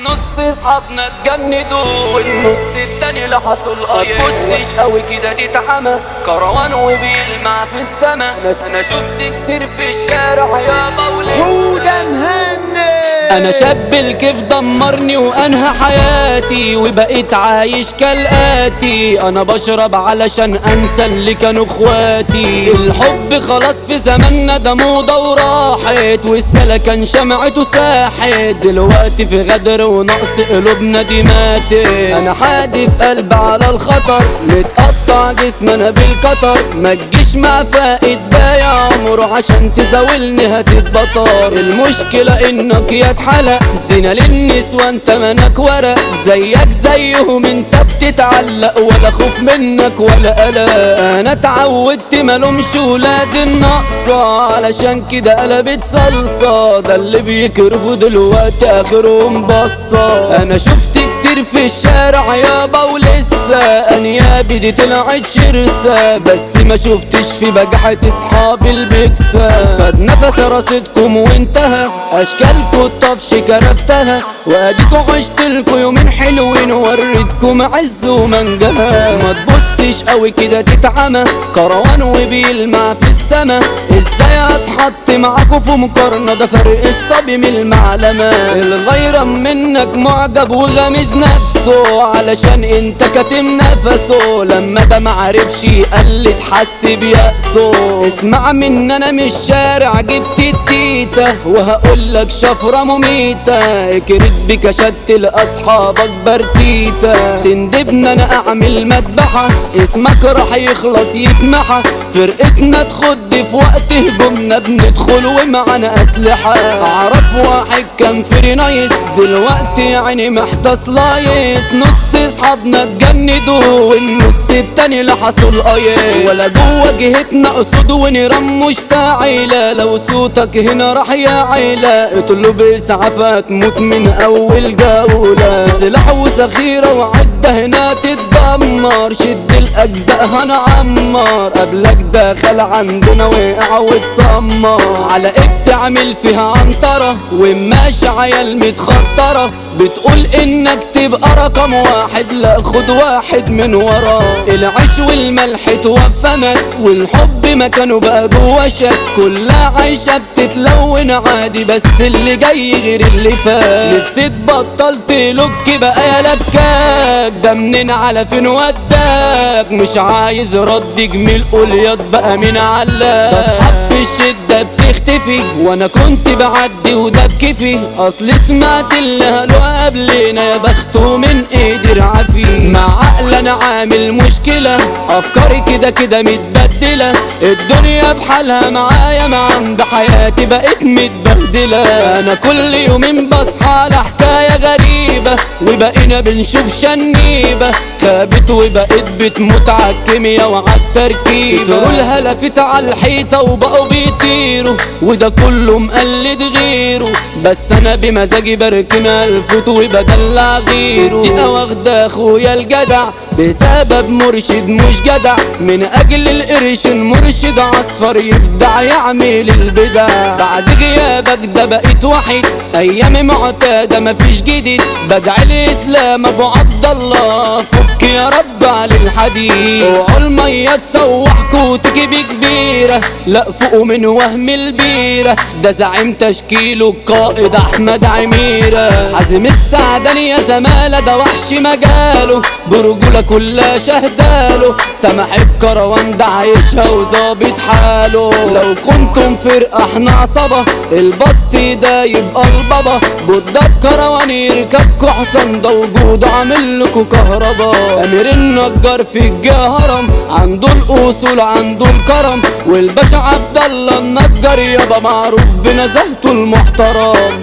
نص اصحابنا اتجندوا والنص التاني لحسوا القيام. متبصش قوي كده تتعمى كروان وبيلمع في السما. انا شفت كتير في الشارع يابا حودة مهند. انا شاب الكيف دمرني وانهى حياتي وبقيت عايش كالاتي. انا بشرب علشان انسى اللي كانوا اخواتي. الحب خلاص في زماننا ده موضة وراحت والسلكان شمعته ساحت. دلوقتي في غدر ونقص قلوبنا دي ماتت. انا حادف قلب على الخطر متقطع جسمنا بالقطر. ما تجيش مع فائد بايع عمره عشان تزاولني هتتبطر. المشكلة انك يا اتحلق زينة للنسوان تمنك ورق. زيك زيهم انت بتتعلق ولا خوف منك ولا قلق. انا اتعودت ملومش ولاد النقصة علشان كده قلبت صلصة. ده اللي بيكرفوا دلوقتي اخرهم بصة. انا شفت كتير في الشارع يابا ولسه انيابي دي طلعت شرسة. بس ما شفتش في بجحة اصحاب البكسة. قد نفس راستكم وانتهى اشكالكم الطفش كرفتها. واديكوا عشتلكوا يومين حلوين ووريتكم عز ومنجها. ما تبصش قوي كده تتعمى كروان وبيلمع في السما. ازاي هتحط معاكوا في مقارنة ده فرق الصبي من المعلمة. الغيرة منك معجب وغامز نفسه علشان انت كاتم نفسه. لما ده معرفش يقلد حس بيأسه. اسمع من انا من الشارع جبت التيتا وهقولك شفرة مميتة. اكرد بك شت لاصحابك برتيتا. تندبنا انا اعمل مذبحة اسمك راح يخلص يتمحى. فرقتنا تخد في وقت هجومنا بندخل ومعنا اسلحة. اعرف واحد كان فري نايس دلوقتي يعني محتاس لايس. نص اصحابنا اتجندوا والنص التاني لحسوا القيام. ولا جوا جهتنا اسود ونيران مشتعلة. لو صوتك هنا راح يا عيلة اطلب اسعافات تموت من اول جولة. سلاح وذخيرة وعدة هنا تتدمر. شد الاجزاء هنعمر. قبلك دخل عندنا وقع واتسمر. على ايه بتعمل فيها عنطرة وماشي عيال متخطرة. بتقول انك تبقى رقم واحد لا خد واحد من وراه. العيش والملح توفمت والحب مكانه بقى جوا شك. كلها عايشة بتتلون عادي بس اللي جاي غير اللي فات. نفسي تبطل تلوك بقى يا لكاك. ده منين على فين وداك مش عايز رد جميل قول ياض بقى مين علاك. تصحى في الشدة بتختفي وانا كنت بعدي وده بكيفي. اصل سمعت اللي قالوا قبلنا يا بخته من ايدي رعافي. مع عقل انا عامل مشكلة افكاري كده كده متبدلة. الدنيا بحالها معايا ما عند حياتي بقيت متبهدلة. انا كل يومين بصحى على حكاية غريبة وبقينا بنشوف شنيبة. خابت وبقيت بتموت عالكيميا وعالتركيبة. بترول هلفت عالحيطة وبقوا بيطيروا وده كله مقلد غيره. بس انا بمزاجي بركن الفوت وبدلع غيره. دي واخدة اخويا الجدع بسبب مرشد مش جدع. من اجل القرش المرشد عصفر يبدع يعمل البدع. بعد غيابك ده بقيت وحيد ايامي معتادة مفيش جديد. بدعي الاسلام ابو عبد الله فك يا رب على الحديد. اوعوا المية تسوحكوا تجيب كبيرة لا فوقوا من وهم البيرة. ده زعيم تشكيله القائد احمد عميرة. حازم السعداني يا زمالة ده وحش مجاله. برجولة كلها شهداله. سمح الكروان ده عايشها وظابط حاله. لو كنتم فرقة احنا عصبة البسط ده يبقى البابا. بودة الكروان يركبكوا حصان ده وجوده عامل لكوا كهربا. امير النجار في الجهرم عنده الاصول عنده الكرم. والباشا عبد الله النجار يابا معروف بنزاهته المحترم.